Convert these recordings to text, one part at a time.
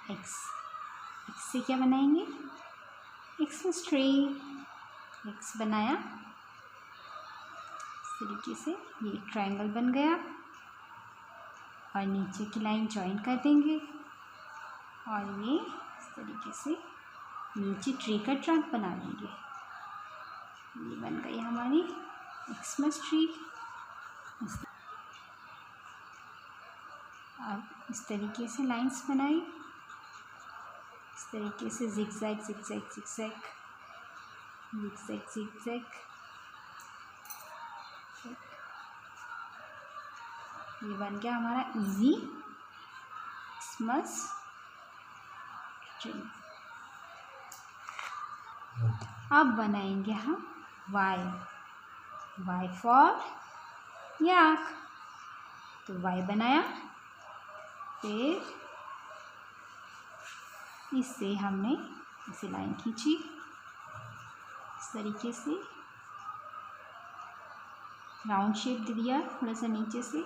X से क्या बनाएंगे, x+3, एक्स बनाया। इस तरीके से ये एक ट्रायंगल बन गया और नीचे की लाइन जॉइन कर देंगे और ये इस तरीके से नीचे ट्री का ट्रंक बना लेंगे। ये बन गई हमारी x+3। अब इस तरीके से लाइंस बनाई, इस तरीके से zigzag zigzag zigzag zigzag zigzag. ये बन गया हमारा इजी एक्समस ट्री। अब बनाएंगे हम वाई फॉर याक। तो वाई बनाया, फिर इससे हमने इसे लाइन खींची इस तरीके से, राउंड शेप दे दिया थोड़ा सा नीचे से,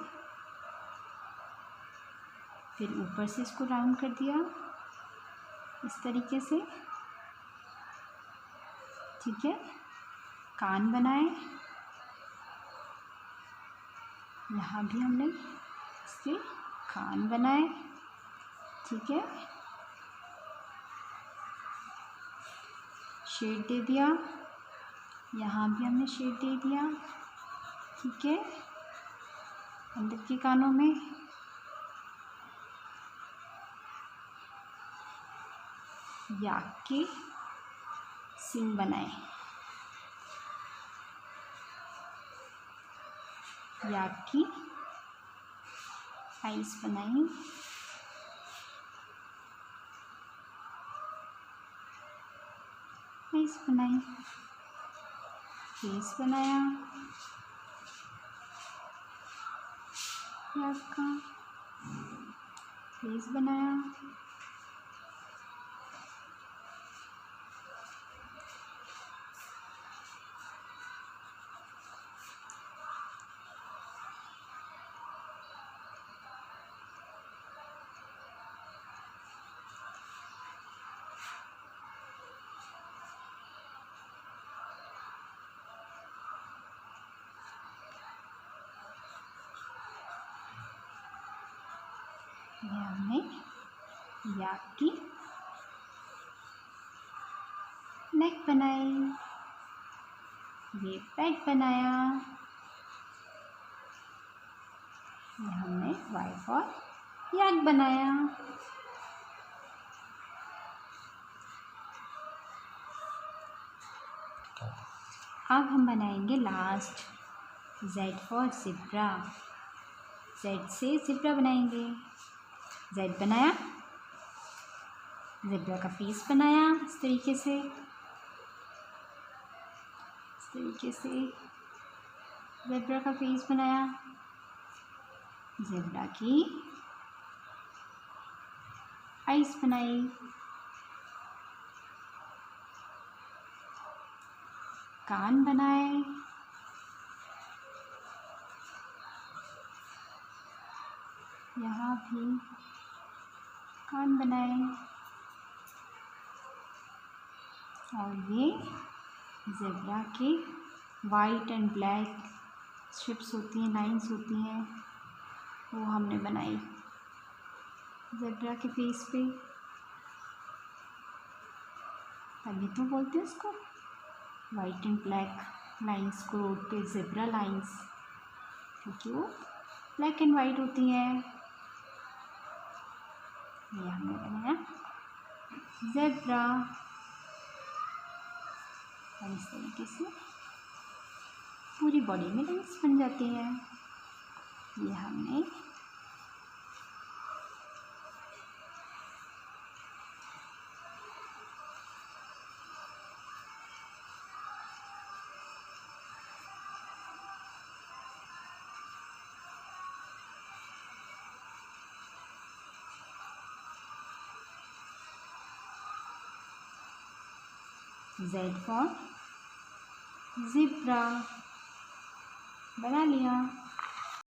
फिर ऊपर से इसको राउंड कर दिया इस तरीके से। ठीक है, कान बनाए, यहाँ भी हमने इसके कान बनाए। ठीक है, शेड दे दिया, यहाँ भी हमने शेड दे दिया। ठीक है, अंदर के कानों में याक के सींग बनाए, याक की आइस बनाई, आइस बनाई, फेस बनाया याक का, फेस बनाया। ये हमने याक की नेक बनाई, ये पैट बनाया। ये हमने वाई फॉर याक बनाया। अब हम बनाएंगे last Z for zebra. Z से ज़ेब्रा बनाएंगे। जेड बनाया, ज़ेब्रा का फेस बनाया इस तरीके से, इस तरीके से ज़ेब्रा का फेस बनाया। ज़ेब्रा की आइस बनाई, कान बनाए, यहाँ भी कान बनाए और ये ज़ेब्रा के वाइट एंड ब्लैक स्ट्रिप्स होती हैं, लाइंस होती हैं, वो हमने बनाई ज़ेब्रा के फेस पे। तभी तो बोलते हैं उसको वाइट एंड ब्लैक लाइंस को रोड पे ज़ेब्रा लाइंस, क्योंकि वो ब्लैक एंड वाइट होती हैं। ये हमने बनाया ज़ेब्रा और इस तरीके से पूरी बॉडी में लाइंस बन जाती हैं। ये हमने Z फॉर ज़ेब्रा बना लिया।